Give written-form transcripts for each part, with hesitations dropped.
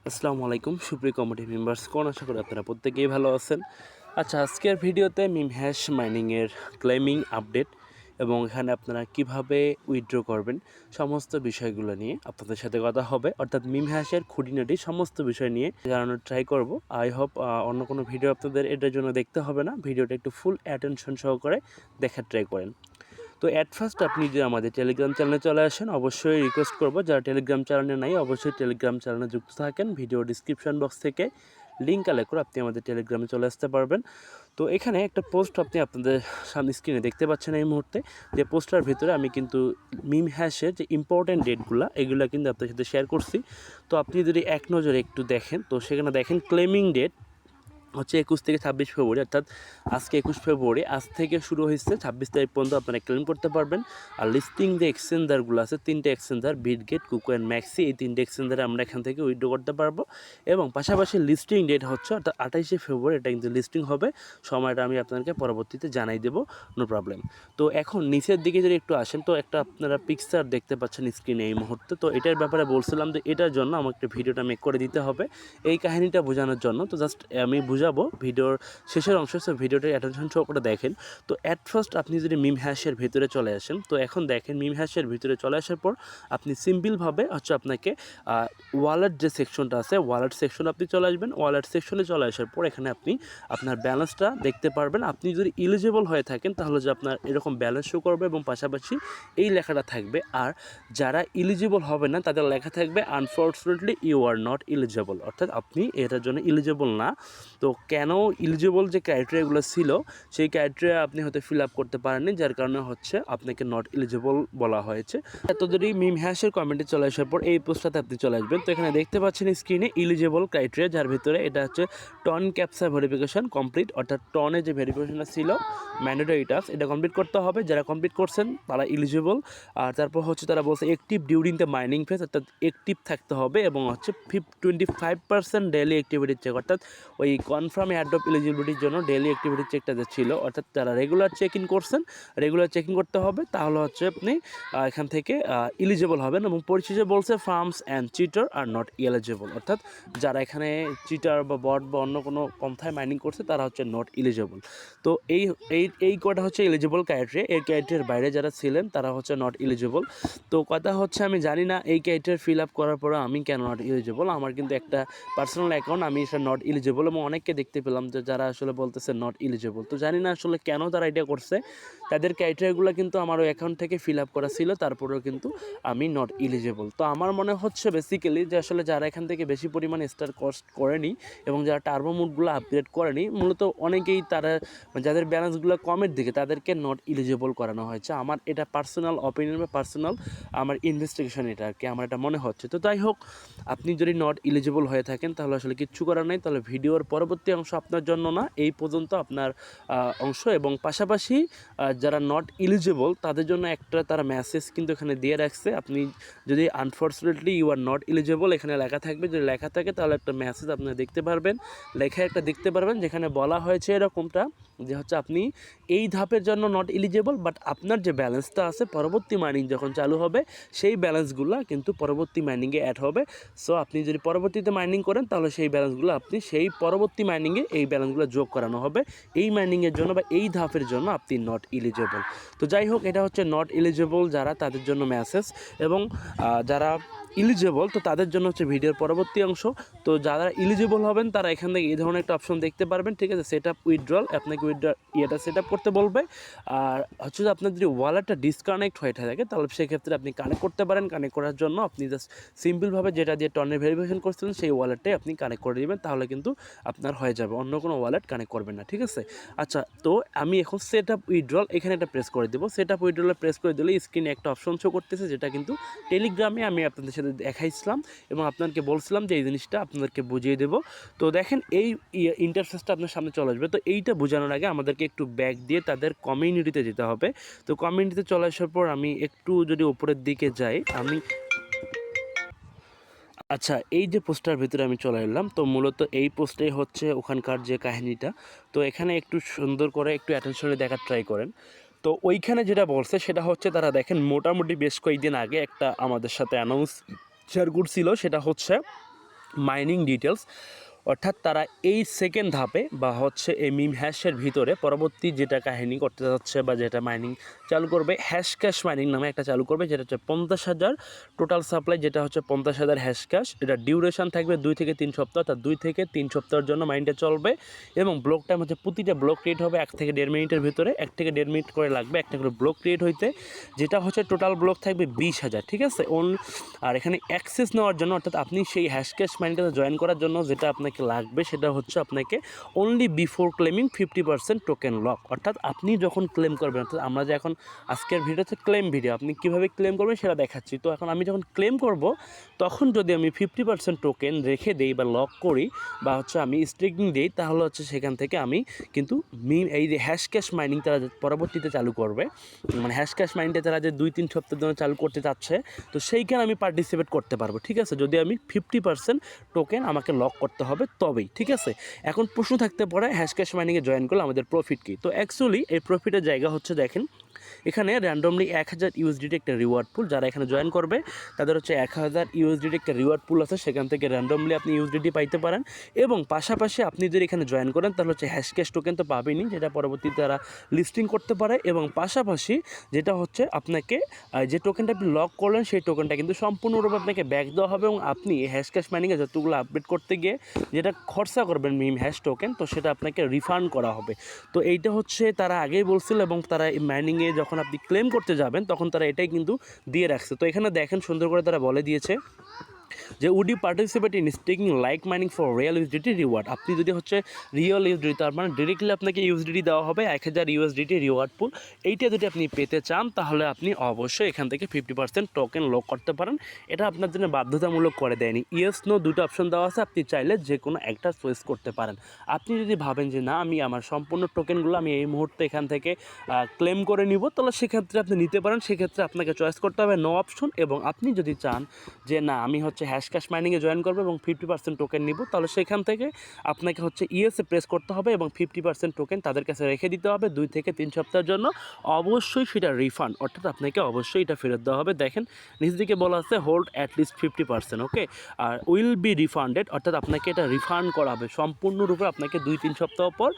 আসসালামু আলাইকুম সুপ্রিয় কমিটি মেম্বার্স কোন আশা করি আপনারা প্রত্যেকেই ভালো আছেন। আচ্ছা, আজকের ভিডিওতে মিম হ্যাশ মাইনিংয়ের ক্লেমিং আপডেট এবং এখানে আপনারা কিভাবে উইথড্র করবেন সমস্ত বিষয়গুলো নিয়ে আপনাদের সাথে কথা হবে, অর্থাৎ মিম হ্যাশের খুঁটিনাটি সমস্ত বিষয় নিয়ে জানানোর ট্রাই করব। আই হোপ অন্য কোনো ভিডিও আপনাদের এটার জন্য দেখতে হবে না, ভিডিওটা একটু ফুল অ্যাটেনশন সহকারে দেখার ট্রাই করেন। তো অ্যাট ফার্স্ট আপনি যে আমাদের টেলিগ্রাম চ্যানেলে চলে আসেন, অবশ্যই রিকোয়েস্ট করব যারা টেলিগ্রাম চ্যানেলে নাই অবশ্যই টেলিগ্রাম চ্যানেলে যুক্ত থাকেন। ভিডিও ডিসক্রিপশন বক্স থেকে লিঙ্ক কালেক্ট করে আপনি আমাদের টেলিগ্রামে চলে আসতে পারবেন। তো এখানে একটা পোস্ট আপনি আপনাদের সামনে স্ক্রিনে দেখতে পাচ্ছেন এই মুহূর্তে, যে পোস্টার ভিতরে আমি কিন্তু মিম হ্যাশের যে ইম্পর্টেন্ট ডেটগুলো এগুলো কিন্তু আপনার সাথে শেয়ার করছি। তো আপনি যদি এক নজরে একটু দেখেন, তো সেখানে দেখেন ক্লেমিং ডেট হচ্ছে 21 থেকে 26 ফেব্রুয়ারি, অর্থাৎ আজকে 21 ফেব্রুয়ারি, আজ থেকে শুরু হয়েছে 26 তারিখ পর্যন্ত আপনারা ক্লেম করতে পারবেন। আর লিস্টিং যে এক্সচেঞ্জারগুলো আছে, তিনটে এক্সচেঞ্জার বিটগেট, কুকো অ্যান্ড ম্যাক্সি, এই তিনটে এক্সচেঞ্জারে আমরা এখান থেকে উইথড্র করতে পারবো। এবং পাশাপাশি লিস্টিং ডেট হচ্ছে অর্থাৎ 28শে ফেব্রুয়ারি, এটা কিন্তু লিস্টিং হবে। সময়টা আমি আপনাদেরকে পরবর্তীতে জানাই দেবো, নো প্রবলেম। তো এখন নিচের দিকে যদি একটু আসেন, তো একটা আপনারা পিকচার দেখতে পাচ্ছেন স্ক্রিনে এই মুহূর্তে। তো এটার ব্যাপারে বলছিলাম যে এটার জন্য আমাকে একটা ভিডিওটা মেক করে দিতে হবে এই কাহিনীটা বোঝানোর জন্য। তো জাস্ট আমি বুঝাবো ভিডিওর শেষের অংশ, সো ভিডিওটা অ্যাটেনশন সহকারে দেখেন। তো অ্যাট ফার্স্ট আপনি যদি মিম হ্যাশের ভিতরে চলে আসেন, তো এখন দেখেন মিম হ্যাশের ভিতরে চলে আসার পর আপনি সিম্পলভাবে হচ্ছে আপনাকে ওয়ালেট যে সেকশনটা আছে, ওয়ালেট সেকশনে আপনি চলে আসবেন। ওয়ালেট সেকশনে চলে আসার পর এখানে আপনি আপনার ব্যালেন্সটা দেখতে পারবেন। আপনি যদি এলিজিবল হয়ে থাকেন তাহলে যে আপনার এরকম ব্যালেন্স শো করবে এবং পাশাপাশি এই লেখাটা থাকবে। আর যারা এলিজিবল হবে না তাদের লেখা থাকবে unfortunately you are not eligible, অর্থাৎ আপনি এটার জন্য এলিজিবল না। তো কেন এলিজিবল যে ক্রাইটেরিয়াগুলো ছিল সেই ক্রাইটেরিয়া আপনি হয়তো ফিল আপ করতে পারেননি, যার কারণে হচ্ছে আপনাকে নট এলিজিবল বলা হয়েছে। তো যদি মিম হ্যাশের কমেন্টে চলে আসার পর এই পোস্টটাতে আপনি চলে আসবেন। তো এখানে দেখতে পাচ্ছেন স্ক্রিনে এলিজিবল ক্রাইটেরিয়া, যার ভিতরে এটা হচ্ছে টন ক্যাপচা ভেরিফিকেশন কমপ্লিট, অর্থাৎ টনে যে ভেরিফিকেশনটা ছিল ম্যান্ডেটরি টাস্ক, এটা কমপ্লিট করতে হবে। যারা কমপ্লিট করছেন তারা এলিজিবল। আর তারপর হচ্ছে তারা বলছে active during the mining phase, অর্থাৎ অ্যাক্টিভ থাকতে হবে এবং হচ্ছে 25% ডেইলি অ্যাক্টিভিটি চেক, অর্থাৎ ওই কনফার্ম এয়ারড্রপ এলিজিবিলিটির জন্য ডেইলি অ্যাক্টিভিটি চেকটা যে ছিল, অর্থাৎ যারা রেগুলার চেক ইন করছেন রেগুলার চেকিং করতে হবে, তাহলে হচ্ছে আপনি এখান থেকে এলিজিবল হবেন। এবং পরিশেষে বলছে farms and cheater are not eligible, অর্থাৎ যারা এখানে চিটার বা বট বা অন্য কোনো পন্থায় মাইনিং করছে তারা হচ্ছে নট এলিজিবল। তো এই এই এই কটা হচ্ছে এলিজিবল ক্রাইটেরিয়া। এই ক্রাইটেরিয়ার বাইরে যারা ছিলেন তারা হচ্ছে নট এলিজিবল। তো কথা হচ্ছে আমি জানি না এই ক্রাইটেরিয়া ফিল আপ করার পরে আমি কেন নট এলিজিবল। আমার কিন্তু একটা পার্সোনাল অ্যাকাউন্ট, আমি এটা নট এলিজিবল, এবং অনেককে দেখতে পেলাম যে যারা আসলে বলতেছে নট এলিজিবল। তো জানি না আসলে কেন তারা এটা করছে, তাদের ক্রাইটেরিয়াগুলো কিন্তু আমার ওই অ্যাকাউন্ট থেকে ফিল আপ করা ছিল, তারপরেও কিন্তু আমি নট এলিজিবল। তো আমার মনে হচ্ছে বেসিক্যালি যে আসলে যারা এখান থেকে বেশি পরিমাণে স্টার কস্ট করেনি এবং যারা টার্বো মুডগুলো আপগ্রেড করেনি, মূলত অনেকেই তারা যাদের ব্যালেন্সগুলো কমের দিকে তাদেরকে নট এলিজিবল করানো হয়েছে। আমার এটা পার্সোনাল অপিনিয়ন বা পার্সোনাল আমার ইনভেস্টিগেশন, এটা আর কি আমার এটা মনে হচ্ছে। তো যাই হোক, আপনি যদি নট এলিজিবল হয়ে থাকেন তাহলে আসলে কিচ্ছু করার নেই, তাহলে ভিডিওর পরবর্তী অংশ আপনার জন্য না, এই পর্যন্ত আপনার অংশ। এবং পাশাপাশি যারা নট এলিজিবল তাদের জন্য একটা তারা মেসেজ কিন্তু এখানে দিয়ে রাখছে। আপনি যদি unfortunately you are not eligible এখানে লেখা থাকবে, যদি লেখা থাকে তাহলে একটা মেসেজ আপনি দেখতে পারবেন, লেখা একটা দেখতে পারবেন যেখানে বলা হয়েছে এরকমটা যে হচ্ছে আপনি এই ধাপের জন্য নট এলিজিবল, বাট আপনার যে ব্যালেন্সটা আছে পরবর্তী মাইনিং যখন চালু হবে সেই ব্যালেন্সগুলো কিন্তু পরবর্তী মাইনিংয়ে অ্যাড হবে। সো আপনি যদি পরবর্তীতে মাইনিং করেন তাহলে সেই ব্যালেন্সগুলো আপনি সেই পরবর্তী মাইনিংয়ে এই ব্যালেন্সগুলো যোগ করানো হবে। এই মাইনিংয়ের জন্য বা এই ধাপের জন্য আপনি নট এলিজিবল। তো যাই হোক, এটা হচ্ছে নট এলিজিবল যারা তাদের জন্য মেসেজ, এবং যারা এলিজিবল তো তাদের জন্য হচ্ছে ভিডিওর পরবর্তী অংশ। তো যারা এলিজিবল হবেন তারা এখান থেকে এই ধরনের একটা অপশন দেখতে পারবেন, ঠিক আছে, সেট আপ উইথড্রল, আপনাকে ইয়েটা সেট আপ করতে বলবে। আর হচ্ছে যে আপনার যদি ওয়ালেটটা ডিসকানেক্ট হয়ে থাকে তাহলে সেক্ষেত্রে আপনি কানেক্ট করতে পারেন। কানেক্ট করার জন্য আপনি জাস্ট সিম্পলভাবে যেটা দিয়ে টনের ভেরিফিকেশন করছিলেন সেই ওয়ালেটটাই আপনি কানেক্ট করে দেবেন, তাহলে কিন্তু আপনার হয়ে যাবে, অন্য কোনো ওয়ালেট কানেক্ট করবেন না, ঠিক আছে। আচ্ছা, তো আমি এখন সেট আপ উইথড্রল এখানে একটা প্রেস করে দেবো। সেট আপ উইথড্রলে প্রেস করে দিলে স্ক্রিনে একটা অপশন শো করতেছে, যেটা কিন্তু টেলিগ্রামে আমি আপনাদের সাথে দেখাইছিলাম এবং আপনাদেরকে বলছিলাম যে এই জিনিসটা আপনাদেরকে বুঝিয়ে দেবো। তো দেখেন এই ইন্টারফেসটা আপনার সামনে চলে আসবে। তো এইটা বোঝানোর আগে আমাদেরকে একটু ব্যাক দিয়ে তাদের কমিউনিটিতে যেতে হবে। তো কমিউনিটিতে চলে আসার পর আমি একটু যদি উপরের দিকে যাই, আমি আচ্ছা এই যে পোস্টটার ভিতরে আমি চলে এলাম। তো মূলত এই পোস্টেই হচ্ছে ওখানকার যে কাহিনীটা। তো এখানে একটু সুন্দর করে একটু অ্যাটেনশনে দেখার ট্রাই করেন। তো ওইখানে যেটা বলছে সেটা হচ্ছে তারা দেখেন মোটামুটি বেশ কয়েকদিন আগে একটা আমাদের সাথে অ্যানাউন্স শেয়ার করছিল, সেটা হচ্ছে মাইনিং ডিটেলস, অর্থাৎ তারা এই সেকেন্ড ধাপে বা হচ্ছে এই মিম হ্যাশের ভিতরে পরবর্তী যেটা কাহিনী করতে যাচ্ছে বা যেটা মাইনিং চালু করবে, হ্যাশ ক্যাশ মাইনিং নামে একটা চালু করবে, যেটা হচ্ছে 50,000 টোটাল সাপ্লাই, যেটা হচ্ছে 50,000 হ্যাশ ক্যাশ। এটা ডিউরেশন থাকবে 2 থেকে 3 সপ্তাহ, অর্থাৎ 2 থেকে 3 সপ্তাহের জন্য মাইনটা চলবে। এবং ব্লক টাইম হচ্ছে প্রতিটা ব্লক ক্রিয়েট হবে 1 থেকে 1.5 মিনিটের ভিতরে, 1 থেকে 1.5 মিনিট করে লাগবে একটা করে ব্লক ক্রিয়েট হইতে, যেটা হচ্ছে টোটাল ব্লক থাকবে 20,000, ঠিক আছে। আর এখানে অ্যাক্সেস নেওয়ার জন্য, অর্থাৎ আপনি সেই হ্যাশ ক্যাশ মাইনিংটাতে জয়েন করার জন্য যেটা আপনাকে লাগবে সেটা হচ্ছে আপনাকে only before claiming 50% token lock, অর্থাৎ আপনি যখন ক্লেম করবেন, অর্থাৎ আমরা যে এখন আজকের ভিডিওতে ক্লেম ভিডিও, আপনি কীভাবে ক্লেম করবেন সেটা দেখাচ্ছি। তো এখন আমি যখন ক্লেম করব তখন যদি আমি 50% টোকেন রেখে দেই বা লক করি বা হচ্ছে আমি স্টেকিং দিই, তাহলে হচ্ছে সেখান থেকে আমি কিন্তু এই যে হ্যাশ ক্যাশ মাইনিং তারা পরবর্তীতে চালু করবে, মানে হ্যাশ ক্যাশ মাইনিংটা তারা যে 2-3 সপ্তাহের জন্য চালু করতে চাচ্ছে, তো সেইখানে আমি পার্টিসিপেট করতে পারবো, ঠিক আছে, যদি আমি 50% টোকেন আমাকে লক করতে হবে তবেই, ঠিক আছে। এখন প্রশ্ন থাকতে পারে হ্যাশ ক্যাশ মাইনিংয়ে জয়েন করলে আমাদের প্রফিট কী? তো অ্যাকচুয়ালি এই প্রফিটের জায়গা হচ্ছে, দেখেন এখানে র্যান্ডমলি 1000 ইউএসডিটি একটা রিওয়ার্ড পুল, যারা এখানে জয়েন করবে তাদের হচ্ছে 1000 ইউএসডিটি একটা রিওয়ার্ড পুল আছে, সেখান থেকে র্যান্ডমলি আপনি ইউএসডিটি পাইতে পারেন। এবং পাশাপাশি আপনি যদি এখানে জয়েন করেন তাহলে হচ্ছে হ্যাশ ক্যাশ টোকেন তো পাবেনই, যেটা পরবর্তীতে তারা লিস্টিং করতে পারে। এবং পাশাপাশি যেটা হচ্ছে আপনাকে যে টোকেনটা আপনি লক করলেন সেই টোকেনটা কিন্তু সম্পূর্ণরূপে আপনাকে ব্যাক দেওয়া হবে, এবং আপনি হ্যাশ ক্যাশ মাইনিংয়ে যতগুলো আপডেট করতে গিয়ে যেটা খরচা করবেন মিম হ্যাশ টোকেন, তো সেটা আপনাকে রিফান্ড করা হবে। তো এইটা হচ্ছে তারা আগেই বলছিল, এবং তারা এই মাইনিংয়ে যখন আপনি ক্লেম করতে যাবেন তখন তারা এটাই কিন্তু দিয়ে রাখছে। তো এখানে দেখেন সুন্দর করে তারা বলে দিয়েছে যে would you participate in staking like mining for real USDT reward. আপনি যদি হচ্ছে রিয়েল ইউএসডিটি, তার মানে ডিরেক্টলি আপনাকে ইউএসডিটি দেওয়া হবে 1000 ইউএসডিটি রিওয়ার্ড পুল, এইটা যদি আপনি পেতে চান তাহলে আপনি অবশ্যই এখান থেকে 50% টোকেন লক করতে পারেন। এটা আপনার জন্য বাধ্যতামূলক করে দেয়নি, ইয়েস নো দুটো অপশন দেওয়া আছে, আপনি চাইলে যে কোনো একটা চয়েস করতে পারেন। আপনি যদি ভাবেন যে না, আমি আমার সম্পূর্ণ টোকেনগুলো আমি এই মুহূর্তে এখান থেকে ক্লেম করে নিব, তাহলে সেক্ষেত্রে আপনি নিতে পারেন, সেক্ষেত্রে আপনাকে চয়েস করতে হবে নো অপশন। এবং আপনি যদি চান যে না, আমি হচ্ছে হ্যাশ ক্যাশ মাইনিংয়ে জয়েন করবো এবং 50% টোকেন নিব, তাহলে সেখান থেকে আপনাকে হচ্ছে ইএসএ প্রেস করতে হবে এবং 50% টোকেন তাদের কাছে রেখে দিতে হবে 2 থেকে 3 সপ্তাহের জন্য। অবশ্যই সেটা রিফান্ড, অর্থাৎ আপনাকে অবশ্যই এটা ফেরত দেওয়া হবে। দেখেন নিজ দিকে বলা আছে hold at least 50%, okay, are will be refunded, অর্থাৎ আপনাকে এটা রিফান্ড করা হবে সম্পূর্ণরূপে, আপনাকে 2-3 সপ্তাহ পর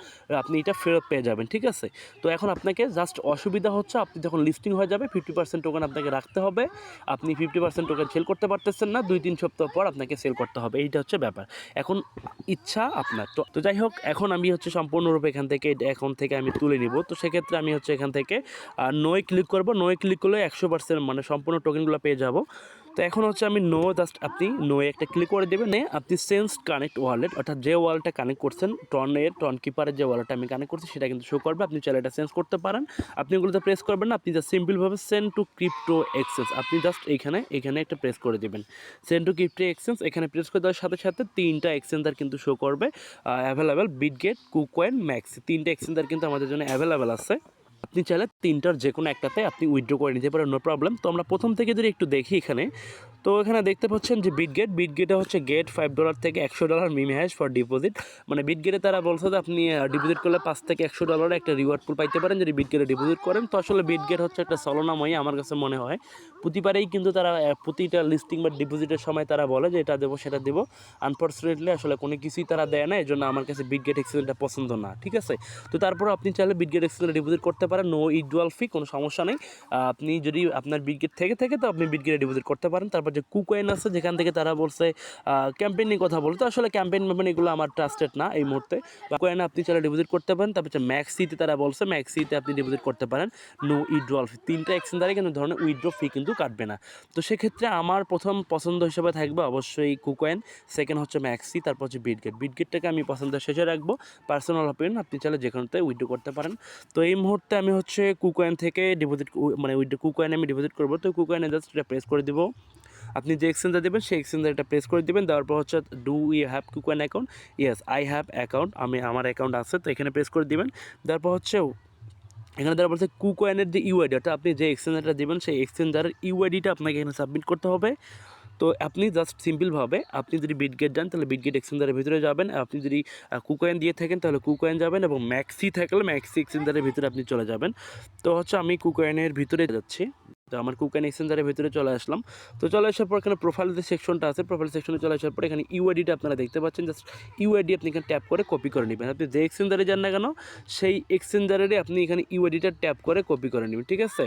আপনি এটা ফেরত পেয়ে যাবেন, ঠিক আছে। তো এখন আপনাকে জাস্ট অসুবিধা হচ্ছে, আপনি যখন লিস্টিং হয়ে যাবে 50% টোকেন আপনাকে রাখতে হবে, আপনি 50% টোকেন সেল করতে পারতেছেন না, 2-3 সপ্তাহ পর আপনাকে সেল করতে হবে, এইটা হচ্ছে ব্যাপার। এখন ইচ্ছা আপনার। তো যাই হোক, এখন আমি হচ্ছে সম্পূর্ণরূপে এখান থেকে এখন থেকে আমি তুলে নিব। তো সেক্ষেত্রে আমি হচ্ছে এখান থেকে নোয়ে ক্লিক করব, নোয়ে ক্লিক করলে 100% মানে সম্পূর্ণ টোকেনগুলো পেয়ে যাব। তো এখন হচ্ছে আমি জাস্ট আপনি নোয়ে একটা ক্লিক করে দেবেন, আপনি সেন্স কানেক্ট ওয়ালেট, অর্থাৎ যে ওয়ালেটটা কানেক্ট করছেন টন কিপারের যে ওয়ালেটটা আমি কানেক্ট করছি সেটা কিন্তু শো করবে, আপনি চাইলে এটা চেঞ্জ করতে পারেন। আপনি এগুলোতে প্রেস করবেন না, আপনি জাস্ট সিম্পলভাবে সেন্ড টু ক্রিপ্টো এক্সচেঞ্জ, আপনি জাস্ট এখানে একটা প্রেস করে দেবেন, সেন্ড টু ক্রিপ্টো এক্সচেঞ্জ। এখানে প্রেস করে দেওয়ার সাথে সাথে 3টা এক্সচেঞ্জার কিন্তু শো করবে অ্যাভেলেবেল, বিটগেট, কুকয়েন, ম্যাক্স, 3টা এক্সচেঞ্জার কিন্তু আমাদের জন্য অ্যাভেলেবেল আছে। আপনি চাইলে 3টার যে কোনো একটাতে আপনি উইথড্র করে নিতে পারেন, নো প্রবলেম। তো আমরা প্রথম থেকে যদি একটু দেখি এখানে, তো এখানে দেখতে পাচ্ছেন যে বিটগেটে হচ্ছে গেট $5 থেকে $100 মিম হ্যাশ ফর ডিপোজিট, মানে বিটগেটে তারা বলছে যে আপনি ডিপোজিট করলে $5 থেকে $100 একটা রিওয়ার্ড পুল পাইতে পারেন যদি বিটগেটে ডিপোজিট করেন। তো আসলে বিটগেট হচ্ছে একটা ছলনাময়ী আমার কাছে মনে হয়, প্রতিবারেই কিন্তু তারা প্রতিটা লিস্টিং বা ডিপোজিটের সময় তারা বলে যে এটা দেবো সেটা দেবো, আনফর্চুনেটলি আসলে কোনো কিছুই তারা দেয় না, এই জন্য আমার কাছে বিটগেট এক্সচেঞ্জটা পছন্দ না, ঠিক আছে। তো তারপর আপনি চাইলে বিটগেট এক্সচেঞ্জে ডিপোজিট করতে পারেন, নো উইথড্রয়াল ফি, কোনো সমস্যা নেই। আপনি যদি আপনার বিটগেট থেকে তো আপনি বিটগেটে ডিপোজিট করতে পারেন। তারপর যে কুকয়েন আছে যেখান থেকে তারা বলছে ক্যাম্পেইন নিয়ে কথা বলতে, আসলে ক্যাম্পেইন এগুলো আমার ট্রাস্টেড না এই মুহূর্তে। কুকয়েনে আপনি চাইলে ডিপোজিট করতে পারেন। তারপর হচ্ছে ম্যাক্সিতে তারা বলছে ম্যাক্সিতে আপনি ডিপোজিট করতে পারেন, নো উইথড্রয়াল ফি, 3টা এক্সচেঞ্জারে কিন্তু ধরনের উইথড্র ফি কিন্তু কাটবে না। তো সেক্ষেত্রে আমার প্রথম পছন্দ হিসেবে থাকবে অবশ্যই কুকয়েন, সেকেন্ড হচ্ছে ম্যাক্সি, তারপর হচ্ছে বিটগেটটাকে আমি পছন্দের শেষে রাখবো, পার্সোনাল অপিনিয়ন, আপনি চাইলে যে কোনোতে উইথড্র করতে পারেন। তো এই মুহূর্তে আমি হচ্ছে কুকয়েন থেকে ডিপোজিট মানে কুকয়েনে আমি ডিপোজিট করবো। তো কুকয়েনে জাস্ট এটা প্রেস করে দেবো, আপনি যে এক্সচেঞ্জার দেবেন সেই এক্সচেঞ্জার এটা প্রেস করে দেবেন, দেওয়ার পর হচ্ছে do you have KuCoin account, yes I have account, আমার অ্যাকাউন্ট আছে, তো এখানে প্রেস করে দিবেন। তারপর হচ্ছে এখানে তারা বলছে কুকয়েনের যে ইউআইডি, অর্থাৎ আপনি যে এক্সচেঞ্জারটা দেবেন সেই এক্সচেঞ্জারের ইউআইডিটা আপনাকে এখানে সাবমিট করতে হবে। তো আপনি জাস্ট সিম্পলভাবে আপনি যদি বিটগেট যান তাহলে বিটগেট এক্সচেঞ্জারের ভিতরে যাবেন, আপনি যদি কুকয়েন দিয়ে থাকেন তাহলে কুকয়েন যাবেন, এবং ম্যাক্সি থাকলে ম্যাক্সি এক্সচেঞ্জারের ভিতরে আপনি চলে যাবেন। তো হচ্ছে আমি কুকয়েনের ভিতরে যাচ্ছি। তো আমার কুকয়েন এক্সচেঞ্জারের ভিতরে চলে আসলাম। তো চলে আসার পর এখানে প্রোফাইল যে সেকশনটা আছে, প্রোফাইল সেকশনে চলে আসার পর এখানে ইউআইডিটা আপনারা দেখতে পাচ্ছেন। জাস্ট ইউআইডি আপনি এখানে ট্যাপ করে কপি করে নেবেন। আপনি যে এক্সচেঞ্জারে যান না কেন সেই এক্সচেঞ্জারেরই আপনি এখানে ইউআইডিটা ট্যাপ করে কপি করে নেবেন, ঠিক আছে?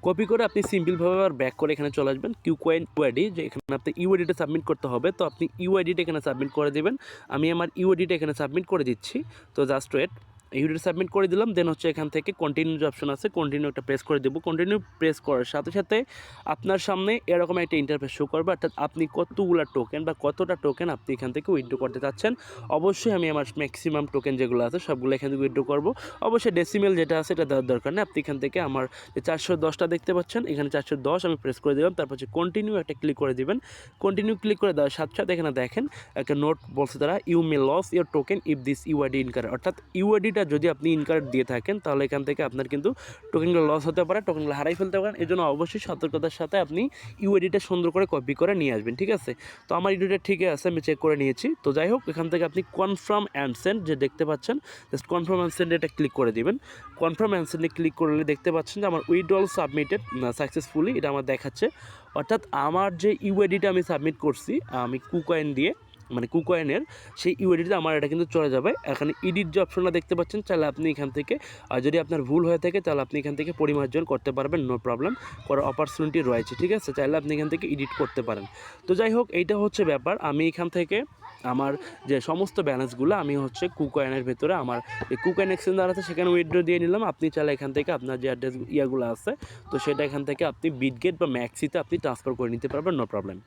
কপি করে আপনি সিম্পলভাবে আবার ব্যাক করে এখানে চলে আসবেন কিউকয়েন ইউআইডি, যে এখানে আপনি ইউআইডিটা সাবমিট করতে হবে। তো আপনি ইউআইডিটা এখানে সাবমিট করে দেবেন। আমি আমার ইউআইডিটা এখানে সাবমিট করে দিচ্ছি। তো জাস্ট ওয়েট, ইউআইডি সাবমিট করে দিলাম। দেন হচ্ছে এখান থেকে কন্টিনিউ যে অপশন আছে, কন্টিনিউ একটা প্রেস করে দেবো। কন্টিনিউ প্রেস করার সাথে সাথে আপনার সামনে এরকম একটা ইন্টারফেস শো করবে, অর্থাৎ আপনি কতগুলো টোকেন বা কতটা টোকেন আপনি এখান থেকে উইথড্র করতে চাচ্ছেন। অবশ্যই আমি আমার ম্যাক্সিমাম টোকেন যেগুলো আছে সবগুলো এখান থেকে উইথড্র করবো। অবশ্যই ডেসিমেল যেটা আছে এটা দেওয়ার দরকার নেই। আপনি এখান থেকে আমার যে 410টা দেখতে পাচ্ছেন, এখানে 410 আমি প্রেস করে দিলাম। তারপর হচ্ছে কন্টিনিউ একটা ক্লিক করে দিবেন। কন্টিনিউ ক্লিক করে দেওয়ার সাথে সাথে এখানে দেখেন একটা নোট বলছে তারা, you may lose your token if this UID incorrect, অর্থাৎ ইউআইডিটা যদি আপনি ইনকারেক্ট দিয়ে থাকেন তাহলে এখান থেকে আপনার কিন্তু টোকেনগুলো লস হতে পারে, টোকেনগুলো হারাই ফেলতে পারেন। এই জন্য অবশ্যই সতর্কতার সাথে আপনি ইউআইডিটা সুন্দর করে কপি করে নিয়ে আসবেন, ঠিক আছে? তো আমার ইউআইডিটা ঠিকই আছে, আমি চেক করে নিয়েছি। তো যাই হোক, এখান থেকে আপনি কনফার্ম অ্যান্ড সেন্ড যে দেখতে পাচ্ছেন, জাস্ট কনফার্ম অ্যান্ড সেন্ড এটা ক্লিক করে দিবেন। কনফার্ম অ্যান্ড সেন্ডে ক্লিক করলে দেখতে পাচ্ছেন যে আমার উইথড্রল সাবমিটেড সাকসেসফুলি, এটা আমার দেখাচ্ছে। অর্থাৎ আমার যে ইউআইডিটা আমি সাবমিট করছি আমি কুকয়েন দিয়ে, মানে কুকয়েনের সেই ইউআইডিতে আমার এটা কিন্তু চলে যাবে। এখানে এডিট যে অপশনটা দেখতে পাচ্ছেন, চাইলে আপনি এখান থেকে, আর যদি আপনার ভুল হয়ে থাকে তাহলে আপনি এখান থেকে পরিমার্জন করতে পারবেন, নো প্রবলেম, করার অপরচুনিটি রয়েছে, ঠিক আছে? চাইলে আপনি এখান থেকে এডিট করতে পারেন। তো যাই হোক, এইটা হচ্ছে ব্যাপার। আমি এখান থেকে আমার যে সমস্ত ব্যালেন্সগুলো আমি হচ্ছে কুকয়েনের ভেতরে আমার যে কুকয়েন এক্সচেঞ্জার আছে সেখানে উইথড্র দিয়ে নিলাম। আপনি চাইলে এখান থেকে আপনার যে অ্যাড্রেস ইয়াগুলো আছে তো সেটা এখান থেকে আপনি বিটগেট বা ম্যাক্সিতে আপনি ট্রান্সফার করে নিতে পারবেন, নো প্রবলেম।